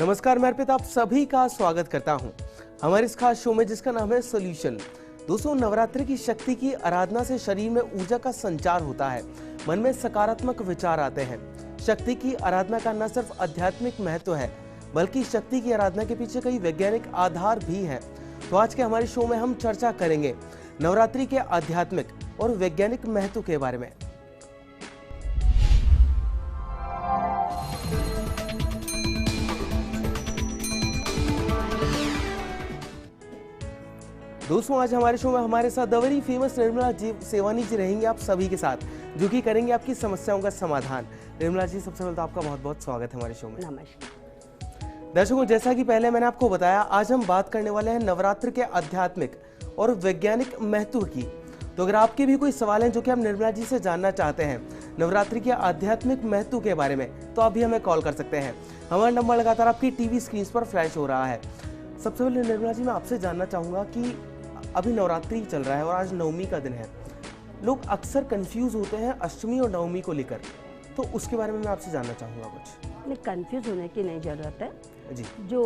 नमस्कार, मैं अर्पित आप सभी का स्वागत करता हूं हमारे इस खास शो में जिसका नाम है सॉल्यूशन। दोस्तों, नवरात्रि की शक्ति की आराधना से शरीर में ऊर्जा का संचार होता है, मन में सकारात्मक विचार आते हैं। शक्ति की आराधना का न सिर्फ आध्यात्मिक महत्व है बल्कि शक्ति की आराधना के पीछे कई वैज्ञानिक आधार भी हैं। तो आज के हमारे शो में हम चर्चा करेंगे नवरात्रि के आध्यात्मिक और वैज्ञानिक महत्व के बारे में। दोस्तों, आज हमारे शो में हमारे साथ the very famous Nirmala ji Sewani जी रहेंगे आप सभी के साथ, जो कि करेंगे आपकी समस्याओं का समाधान। निर्मला जी, सबसे पहले तो आपका बहुत बहुत स्वागत है हमारे शो में। नमस्कार दर्शकों, जैसा कि पहले मैंने आपको बताया, आज हम बात करने वाले हैं नवरात्र के आध्यात्मिक और वैज्ञानिक महत्व की। तो अगर आपके भी कोई सवाल हैं जो कि आप निर्मला जी से जानना चाहते हैं नवरात्रि के आध्यात्मिक महत्व के बारे में, तो आप भी हमें कॉल कर सकते हैं। हमारा नंबर लगातार आपकी टीवी स्क्रीन पर फ्लैश हो रहा है। सबसे पहले निर्मला जी, मैं आपसे जानना चाहूँगा कि अभी नवरात्रि चल रहा है और आज नवमी का दिन है। लोग अक्सर कंफ्यूज होते हैं अष्टमी और नवमी को लेकर, तो उसके बारे में मैं आपसे जानना चाहूँगा कुछ। नहीं, कंफ्यूज होने की नहीं ज़रूरत है जी। जो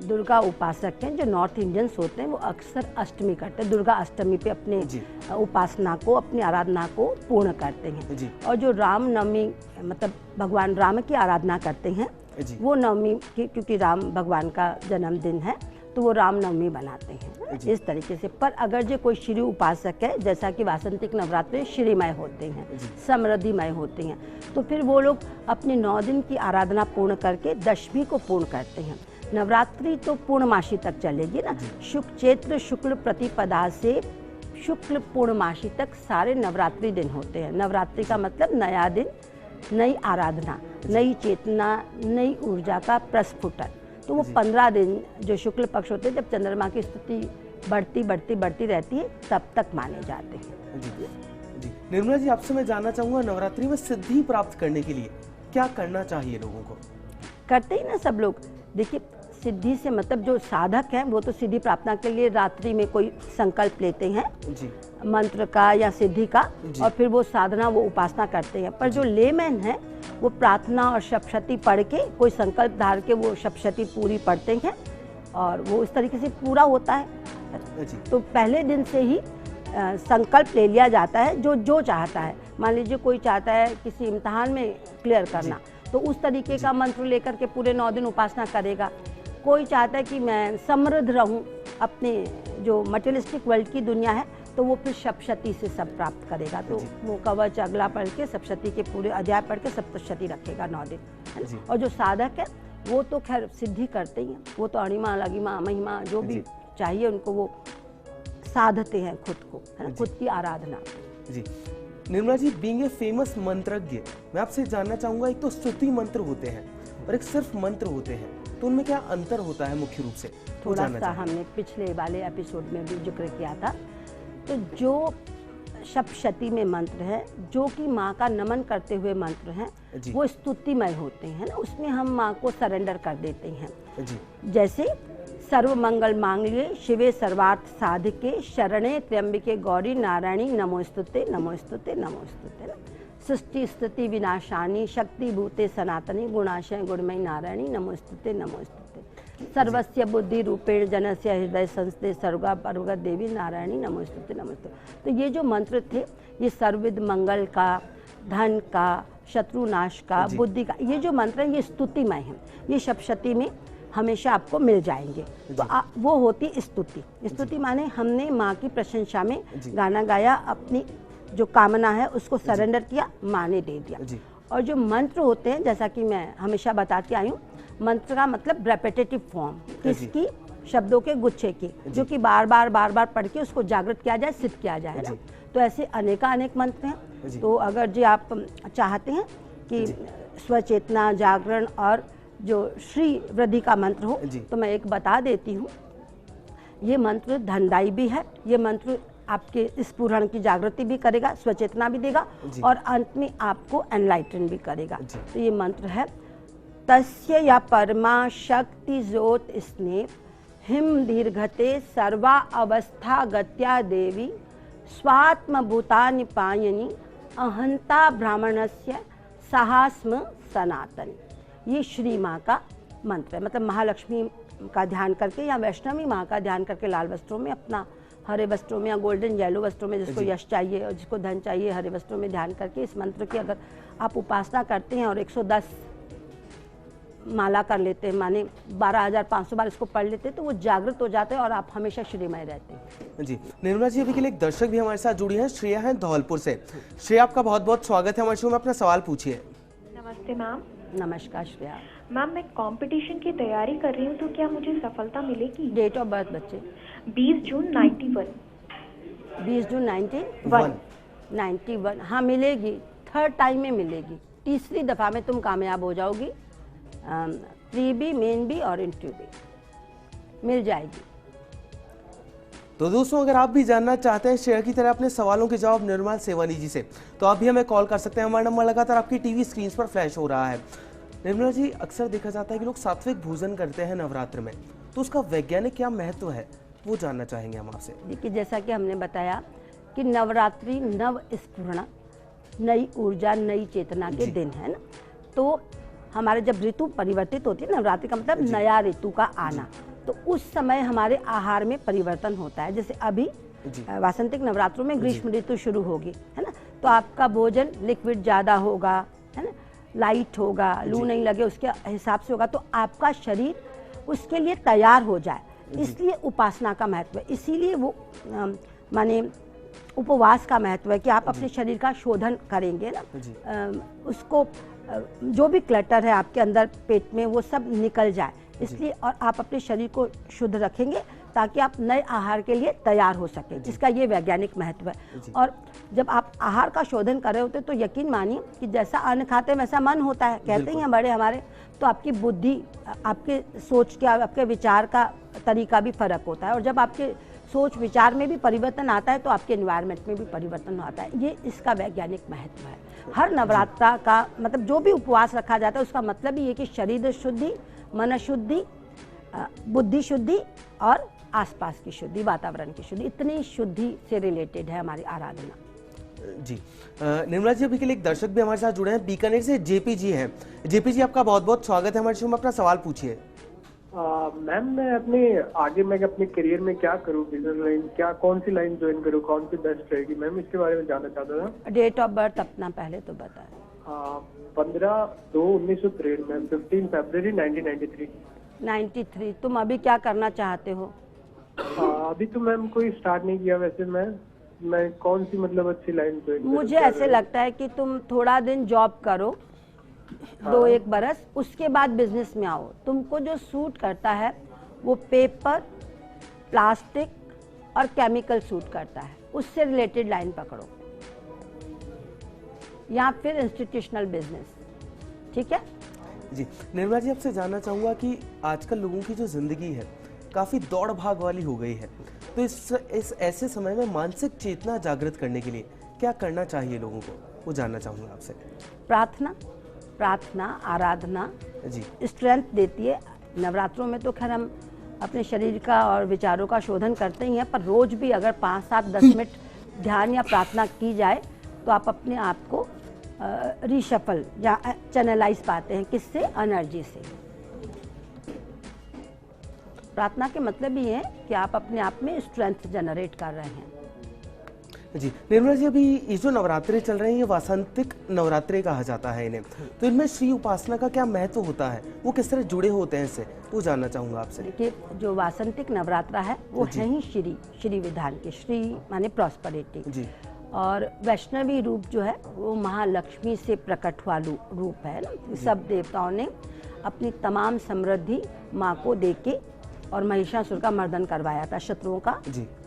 दुर्गा उपासक हैं, जो नॉर्थ इंडियंस होते हैं, वो अक्सर अष्टमी करते हैं। दुर्गा अष्टमी पे अपने उपासना को, अपनी आराधना को पूर्ण करते हैं जी। और जो राम नवमी मतलब भगवान राम की आराधना करते हैं जी। वो नवमी की, क्योंकि राम भगवान का जन्मदिन है तो वो राम नवमी बनाते हैं इस तरीके से। पर अगर जो कोई श्री उपासक है, जैसा कि वासंतिक नवरात्रि श्रीमय होते हैं, समृद्धिमय होते हैं, तो फिर वो लोग अपने 9 दिन की आराधना पूर्ण करके दशमी को पूर्ण करते हैं। नवरात्रि तो पूर्णमासी तक चलेगी ना, शुक्ल चैत्र शुक्ल प्रतिपदा से शुक्ल पूर्णमासी तक सारे नवरात्रि दिन होते हैं। नवरात्रि का मतलब नया दिन, नई आराधना, नई चेतना, नई ऊर्जा का प्रस्फुटन। तो वो 15 दिन जो शुक्ल पक्ष होते हैं, जब चंद्रमा की स्थिति बढ़ती रहती है, तब तक माने जाते हैं। जी। जी। निर्मला जी, आपसे मैं जानना चाहूँगा नवरात्रि में सिद्धि प्राप्त करने के लिए क्या करना चाहिए लोगों को? करते ही ना सब लोग। देखिए, सिद्धि से मतलब जो साधक हैं वो तो सिद्धि प्रार्थना के लिए रात्रि में कोई संकल्प लेते हैं जी। मंत्र का या सिद्धि का, और फिर वो साधना, वो उपासना करते हैं। पर जो लेमैन है वो प्रार्थना और सप्तशती पढ़ के, कोई संकल्प धार के वो सप्तशती पूरी पढ़ते हैं और वो इस तरीके से पूरा होता है। तो पहले दिन से ही संकल्प ले लिया जाता है जो चाहता है। मान लीजिए कोई चाहता है किसी इम्तिहान में क्लियर करना, तो उस तरीके का मंत्र लेकर के पूरे 9 दिन उपासना करेगा। कोई चाहता है कि मैं समृद्ध रहूं, अपने जो मटेरियलिस्टिक वर्ल्ड की दुनिया है, तो वो फिर सप्तशती से सब प्राप्त करेगा। तो वो कवच अगला पढ़ के सप्तशती के पूरे अध्याय पढ़ के सप्तशती रखेगा 9 दिन, है ना। और जो साधक है वो तो खैर सिद्धि करते ही हैं, वो तो अणिमा लगिमा महिमा जो भी चाहिए उनको वो साधते हैं खुद को, है ना, खुद की आराधना। जी। Nirmala ji, being a famous मंत्रज्ञ, मैं आपसे जानना चाहूँगा, एक तो स्तुति मंत्र होते हैं और एक सिर्फ मंत्र होते हैं, तो उनमें क्या अंतर होता है मुख्य रूप से? थोड़ा सा हमने पिछले वाले एपिसोड में भी जिक्र किया था। तो जो सप्तशती में मंत्र है, जो कि माँ का नमन करते हुए मंत्र हैं, वो स्तुतिमय होते हैं ना, उसमें हम माँ को सरेंडर कर देते हैं। जैसे सर्व मंगल मांगल्ये शिवे सर्वार्थ साधिके शरणे त्र्यंबिके गौरी नारायणी नमोस्तुते नमोस्तुते नमोस्तुते ना। सृष्टि स्थिति विनाशानी शक्ति भूते सनातनी गुणाशय गुणमयी नारायणी नमोस्तुते नमोस्तुते। सर्वस्य बुद्धि रूपेण जनस्य हृदय संस्थे सर्गा पर्वगत देवी नारायणी नमोस्तुते नमोस्तुते। तो ये जो मंत्र थे, ये सर्वविध मंगल का, धन का, शत्रुनाश का, बुद्धि का, ये जो मंत्र है ये स्तुतिमय है। ये सप्तशती में हमेशा आपको मिल जाएंगे। तो वो होती स्तुति। स्तुति माने हमने माँ की प्रशंसा में गाना गाया, अपनी जो कामना है उसको सरेंडर किया, माँ ने दे दिया। और जो मंत्र होते हैं, जैसा कि मैं हमेशा बताती आई हूँ, मंत्र का मतलब रेपिटेटिव फॉर्म, किसकी, शब्दों के गुच्छे की, जो कि बार बार पढ़ के उसको जागृत किया जाए, सिद्ध किया जाए ना। तो ऐसे अनेक मंत्र हैं। तो अगर जी आप चाहते हैं कि स्वचेतना, जागरण और जो श्री वृद्धि का मंत्र हो, तो मैं एक बता देती हूँ। ये मंत्र धनदायी भी है। ये मंत्र आपके स्फुरण की जागृति भी करेगा, स्वचेतना भी देगा और अंत में आपको एनलाइटन भी करेगा। तो ये मंत्र है, तस्य या परमा शक्ति ज्योत स्नेह हिम दीर्घते सर्वा अवस्था गत्या देवी स्वात्म भूतानि पायनी अहंता ब्राह्मणस्य सहास्म सनातन। ये श्री माँ का मंत्र है। मतलब महालक्ष्मी का ध्यान करके या वैष्णवी माँ का ध्यान करके लाल वस्त्रों में, अपना हरे वस्त्रों में या गोल्डन येलो वस्त्रों में, जिसको यश चाहिए और जिसको धन चाहिए, हरे वस्त्रों में ध्यान करके इस मंत्र की अगर आप उपासना करते हैं और 110 माला कर लेते हैं, माने 12,500 बार इसको पढ़ लेते हैं, तो वो जागृत हो जाते हैं और आप हमेशा श्रीमय रहते हैं। जी निर्मला जी, अभी के लिए एक दर्शक भी हमारे साथ जुड़ी हैं, श्रेया है धौलपुर से। श्रेया, आपका बहुत बहुत स्वागत है हमारे शो में, अपना सवाल पूछिए। नमस्ते मैम। नमस्कार श्रेया। मैम, मैं कंपटीशन की तैयारी कर रही हूँ, तो क्या मुझे सफलता मिलेगी? डेट ऑफ बर्थ बच्चे? 20 जून 91। 20 जून 91। हाँ मिलेगी, थर्ड टाइम में मिलेगी, तीसरी दफ़ा में तुम कामयाब हो जाओगी। प्री बी, मेन बी और इंटरव्यू बी मिल जाएगी। तो दोस्तों, अगर आप भी जानना चाहते हैं श्रेया की तरह अपने सवालों के जवाब निर्मल सेवानी जी से, तो आप भी हमें कॉल कर सकते हैं। हमारा नंबर लगातार आपकी टीवी स्क्रीन पर फ्लैश हो रहा है। निर्मला जी, अक्सर देखा जाता है कि लोग सात्विक भोजन करते हैं नवरात्र में, तो उसका वैज्ञानिक क्या महत्व है, वो जानना चाहेंगे हम आपसे। देखिए, जैसा कि हमने बताया कि नवरात्रि नव स्फुरण, नई ऊर्जा, नई चेतना के दिन है ना। तो हमारे जब ऋतु परिवर्तित होती है, नवरात्रि का मतलब नया ऋतु का आना, तो उस समय हमारे आहार में परिवर्तन होता है। जैसे अभी वासंतिक नवरात्रों में ग्रीष्म ऋतु शुरू होगी, है ना, तो आपका भोजन लिक्विड ज़्यादा होगा, है ना, लाइट होगा, लू नहीं लगे उसके हिसाब से होगा, तो आपका शरीर उसके लिए तैयार हो जाए। इसलिए उपासना का महत्व है, इसीलिए वो माने उपवास का महत्व है कि आप अपने शरीर का शोधन करेंगे ना, उसको जो भी क्लटर है आपके अंदर पेट में वो सब निकल जाए, इसलिए, और आप अपने शरीर को शुद्ध रखेंगे ताकि आप नए आहार के लिए तैयार हो सके। इसका ये वैज्ञानिक महत्व है। और जब आप आहार का शोधन कर रहे होते तो यकीन मानिए कि जैसा अन्न खाते हैं वैसा मन होता है, कहते हैं बड़े हमारे। तो आपकी बुद्धि, आपके सोच के, आपके विचार का तरीका भी फर्क होता है, और जब आपके सोच विचार में भी परिवर्तन आता है तो आपके एनवायरनमेंट में भी परिवर्तन आता है। ये इसका वैज्ञानिक महत्व है। हर नवरात्रा का मतलब जो भी उपवास रखा जाता है उसका मतलब ही ये कि शरीर शुद्धि, मन शुद्धि, बुद्धि शुद्धि और आसपास की शुद्धि, वातावरण की शुद्धि, इतनी शुद्धि से रिलेटेड है हमारी आराधना। जी निर्मला जी, अभी के लिए एक दर्शक भी हमारे साथ जुड़े हैं, बीकानेर से जेपी जी हैं। जेपी जी, आपका बहुत बहुत स्वागत है हमारे शो में, अपना सवाल पूछिए। मैम, मैं अपने करियर में क्या करूँ, बिजनेस लाइन, क्या कौन सी लाइन ज्वाइन करूँ, कौन सी बेस्ट रहेगी मैम, इसके बारे में जानना चाहता था। डेट ऑफ बर्थ अपना पहले तो बताएं। 15/2/1963 मैम, 15 फरवरी 1993। 93। तुम अभी क्या करना चाहते हो? अभी तो मैम कोई स्टार्ट नहीं किया वैसे। मैं कौन सी मतलब अच्छी लाइन ज्वाइन करूँ? मुझे ऐसे लगता है कि तुम थोड़ा दिन जॉब करो, 2-1 बरस, उसके बाद बिजनेस में आओ। तुमको जो सूट करता है वो पेपर, प्लास्टिक और केमिकल सूट करता है, उससे रिलेटेड लाइन पकड़ो, या फिर इंस्टीट्यूशनल बिजनेस। ठीक है जी। निर्मला जी, आपसे जानना चाहूँगा कि आजकल लोगों की जो ज़िंदगी है काफ़ी दौड़ भाग वाली हो गई है, तो इस ऐसे समय में मानसिक चेतना जागृत करने के लिए क्या करना चाहिए लोगों को, वो जानना चाहूँगा आपसे। प्रार्थना, आराधना जी स्ट्रेंथ देती है। नवरात्रों में तो खैर हम अपने शरीर का और विचारों का शोधन करते ही हैं, पर रोज भी अगर 5, 7, 10 मिनट ध्यान या प्रार्थना की जाए तो आप अपने आप को रिशफल या चैनलाइज पाते हैं। किससे? एनर्जी से। प्रार्थना के मतलब ये है कि आप अपने आप में स्ट्रेंथ जनरेट कर रहे हैं। जी निर्मला जी, अभी ये जो नवरात्रे चल रहे हैं ये वासंतिक नवरात्रे कहा जाता है इन्हें, तो इनमें श्री उपासना का क्या महत्व होता है, वो किस तरह जुड़े होते हैं इससे, वो जानना चाहूँगा आपसे। देखिए, जो वासंतिक नवरात्रा है वो है ही श्री विधान के, श्री माने प्रॉस्पेरिटी जी, और वैष्णवी रूप जो है वो महालक्ष्मी से प्रकट हुआ रूप है ना। सब देवताओं ने अपनी तमाम समृद्धि माँ को देके और महिषासुर का मर्दन करवाया था, शत्रुओं का,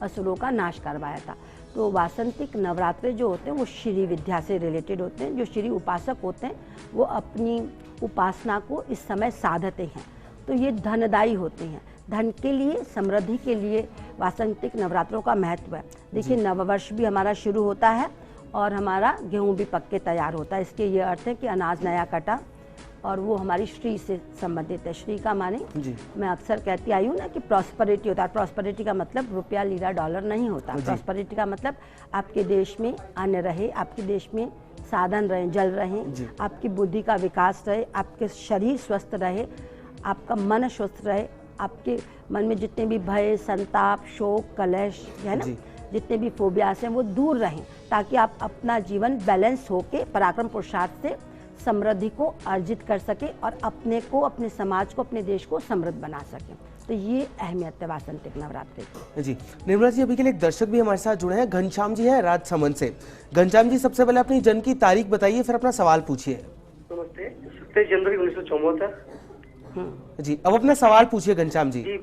असुरों का नाश करवाया था। तो वासंतिक नवरात्रे जो होते हैं वो श्री विद्या से रिलेटेड होते हैं। जो श्री उपासक होते हैं वो अपनी उपासना को इस समय साधते हैं, तो ये धनदायी होते हैं। धन के लिए, समृद्धि के लिए वासंतिक नवरात्रों का महत्व है। देखिए, नववर्ष भी हमारा शुरू होता है और हमारा गेहूँ भी पक के तैयार होता है। इसके ये अर्थ है कि अनाज नया कटा, और वो हमारी श्री से संबंधित है। श्री का माने मैं अक्सर कहती आई हूँ ना कि प्रॉस्पेरिटी होता है। प्रॉस्पेरिटी का मतलब रुपया, लीरा, डॉलर नहीं होता। प्रॉस्पेरिटी का मतलब आपके देश में अन्न रहे, आपके देश में साधन रहे, जल रहे, आपकी बुद्धि का विकास रहे, आपके शरीर स्वस्थ रहे, आपका मन स्वस्थ रहे, आपके मन में जितने भी भय, संताप, शोक, कलेश है ना, जितने भी फोबियास हैं वो दूर रहें, ताकि आप अपना जीवन बैलेंस होके पराक्रम पुरुषार्थ से समृद्धि को अर्जित कर सके और अपने को, अपने समाज को, अपने देश को समृद्ध बना सके। तो ये अहमियत है वासंतिक नवरात्रि की। जी निर्मला जी, अभी के लिए एक दर्शक भी हमारे साथ जुड़े हैं, घनश्याम जी हैं राजसमंद से। घनश्याम जी, सबसे पहले अपनी जन्म की तारीख बताइए, फिर अपना सवाल पूछिए। नमस्ते। 27 जनवरी 1974। जी, अब अपना सवाल पूछिए घनश्याम जी। जी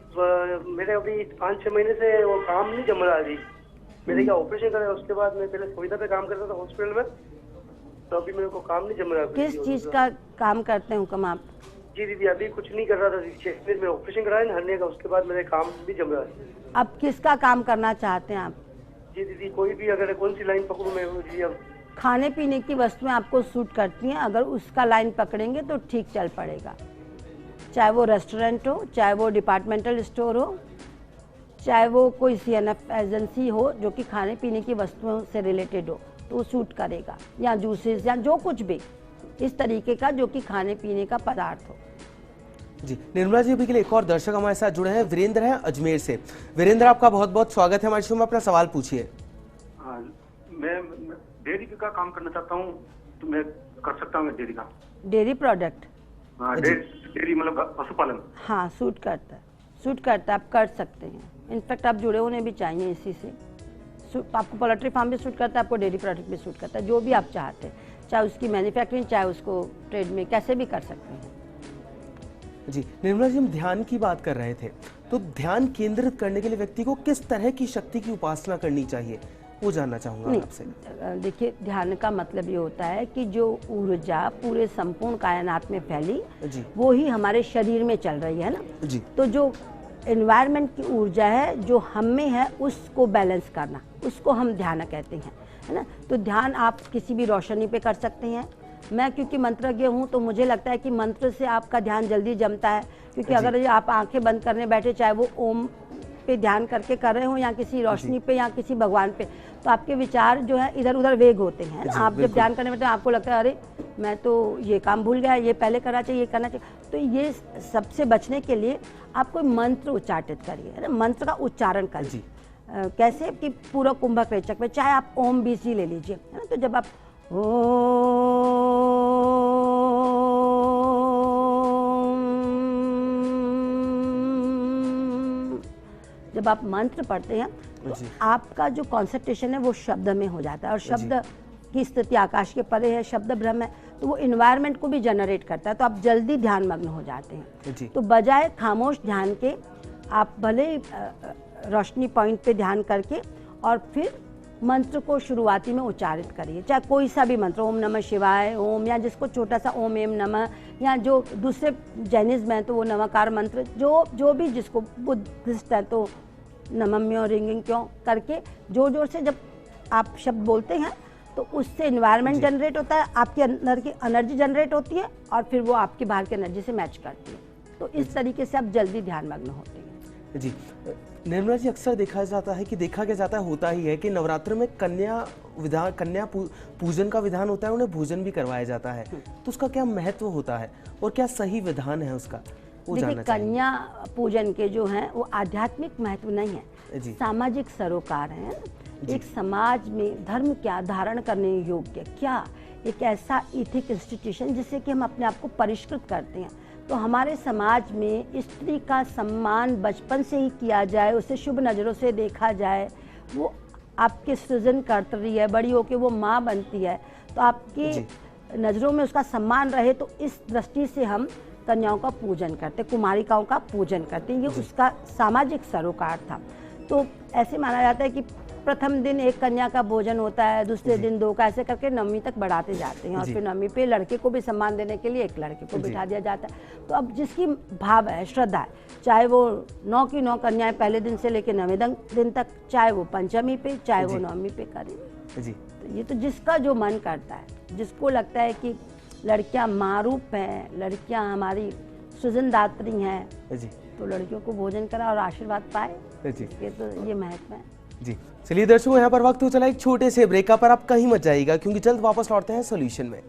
मेरे अभी 5-6 महीने से वो काम नहीं जम रहा जी। मेरे क्या ऑपरेशन करा, उसके बाद मैं पहले सुविधा पे काम करता था हॉस्पिटल में, तो अभी मेरे को काम नहीं जम रहा। किस चीज का काम करते हैं हुक्म आप? जी दीदी, अभी कुछ नहीं कर रहा था, 6 महीने में ऑपरेशन कराया ना हरने का, उसके बाद मेरे काम भी जम रहा है। अब किसका काम करना चाहते हैं आप? जी दीदी, कोई भी अगर कौन सी लाइन पकड़ूं मैं जी? अब खाने पीने की वस्तुएं आपको सूट करती हैं, अगर उसका लाइन पकड़ेंगे तो ठीक चल पड़ेगा। चाहे वो रेस्टोरेंट हो, चाहे वो डिपार्टमेंटल स्टोर हो, चाहे वो कोई CNF एजेंसी हो जो कि खाने पीने की वस्तुओं से रिलेटेड हो, तो वो सूट करेगा। या जूसेस या जो कुछ भी इस तरीके का जो कि खाने पीने का पदार्थ हो। जी निर्मला जी, अभी के लिए एक और दर्शक हमारे साथ जुड़े हैं, वीरेंद्र हैं अजमेर से। वीरेंद्र, आपका बहुत बहुत स्वागत है हमारे शो में, अपना सवाल पूछिए। मैं डेयरी का काम करना चाहता हूँ, तो मैं कर सकता हूँ डेयरी का? Dairy product? डेयरी मतलब पशुपालन? हाँ, सूट करता है, सूट करता है, आप कर सकते हैं। इनफैक्ट आप जुड़े होने भी चाहिए इसी से। आपको पोल्ट्री फार्म भी सूट करता है, आपको डेयरी प्रोडक्ट भी सूट करता है, जो भी आप चाहते हैं, चाहे उसकी मैन्युफैक्चरिंग, चाहे उसको ट्रेड में, कैसे भी कर सकते हैं। जी निर्मला जी, हम ध्यान की बात कर रहे थे, तो ध्यान केंद्रित करने के लिए व्यक्ति को किस तरह की शक्ति की उपासना करनी चाहिए, वो जानना चाहूंगा आपसे। देखिए, ध्यान का मतलब ये होता है कि जो ऊर्जा पूरे संपूर्ण कायनात में फैली, वो ही हमारे शरीर में चल रही है ना जी। तो जो एनवायरनमेंट की ऊर्जा है जो हम में है, उसको बैलेंस करना, उसको हम ध्यान कहते हैं, है ना। तो ध्यान आप किसी भी रोशनी पे कर सकते हैं। मैं क्योंकि मंत्रज्ञ हूँ, तो मुझे लगता है कि मंत्र से आपका ध्यान जल्दी जमता है, क्योंकि अगर ये आप आंखें बंद करने बैठे, चाहे वो ओम पे ध्यान करके कर रहे हो या किसी रोशनी पे या किसी भगवान पे, तो आपके विचार जो है इधर उधर वेग होते हैं। आप जब ध्यान करने बैठे आपको लगता है अरे मैं तो ये काम भूल गया, ये पहले करना चाहिए, ये करना चाहिए। तो ये सबसे बचने के लिए आप कोई मंत्र उच्चारित करिए, है ना, मंत्र का उच्चारण करिए। कैसे कि पूरा कुंभक रेचक में, चाहे आप ओम बीज ले लीजिए, है ना। तो जब आप जब आप मंत्र पढ़ते हैं तो आपका जो कॉन्सेंट्रेशन है वो शब्द में हो जाता है, और शब्द की स्थिति आकाश के परे है, शब्द ब्रह्म है, तो वो इन्वायरमेंट को भी जनरेट करता है, तो आप जल्दी ध्यान मग्न हो जाते हैं। तो बजाय खामोश ध्यान के आप भले रोशनी पॉइंट पे ध्यान करके और फिर मंत्र को शुरुआती में उच्चारित करिए, चाहे कोई सा भी मंत्र, ओम नमः शिवाय, ओम, या जिसको छोटा सा ओम एम नमः, या जो दूसरे जैनिज्म है तो वो नमकार मंत्र, जो भी जिसको, बुद्धिस्ट है तो नमम्यो रिंगिंग क्यों करके जोर जोर से जब आप शब्द बोलते हैं तो उससे इन्वायरमेंट जनरेट होता है, आपके अंदर की एनर्जी जनरेट होती है और फिर वो आपकी बाहर की एनर्जी से मैच करती है। तो इस तरीके से आप जल्दी ध्यान मग्न होते हैं। जी निर्मला जी, अक्सर देखा क्या जाता है, होता ही है कि नवरात्र में कन्या पूजन का विधान होता है, उन्हें भोजन भी करवाया जाता है, तो उसका क्या महत्व होता है और क्या सही विधान है उसका, वो जानना देखिए, कन्या पूजन के जो हैं वो आध्यात्मिक महत्व नहीं है, सामाजिक सरोकार है। एक समाज में धर्म क्या धारण करने योग्य, क्या एक ऐसा इथिक इंस्टीट्यूशन जिससे कि हम अपने आप को परिष्कृत करते हैं। तो हमारे समाज में स्त्री का सम्मान बचपन से ही किया जाए, उसे शुभ नज़रों से देखा जाए, वो आपके सृजन कर्त्री है, बड़ी होकर वो माँ बनती है, तो आपकी नज़रों में उसका सम्मान रहे, तो इस दृष्टि से हम कन्याओं का पूजन करते, कुमारिकाओं का पूजन करते, ये उसका सामाजिक सरोकार था। तो ऐसे माना जाता है कि प्रथम दिन एक कन्या का भोजन होता है, दूसरे दिन 2 का, ऐसे करके 9वीं तक बढ़ाते जाते हैं, और फिर 9वीं पे लड़के को भी सम्मान देने के लिए एक लड़के को बिठा दिया जाता है। तो अब जिसकी भाव है, श्रद्धा है, चाहे वो 9 की 9 कन्याएं पहले दिन से लेकर 9वें दिन तक, चाहे वो पंचमी पे, चाहे वो 9वीं पे करें। तो ये तो जिसका जो मन करता है, जिसको लगता है कि लड़कियां मारूप हैं, लड़कियां हमारी सृजनदात्री हैं, तो लड़कियों को भोजन करा और आशीर्वाद पाए, ये तो ये महत्व है। जी चलिए दर्शकों, यहाँ पर वक्त हो चला एक छोटे से ब्रेक का, पर आप कहीं मत जाइएगा क्योंकि जल्द वापस लौटते हैं सॉल्यूशन में।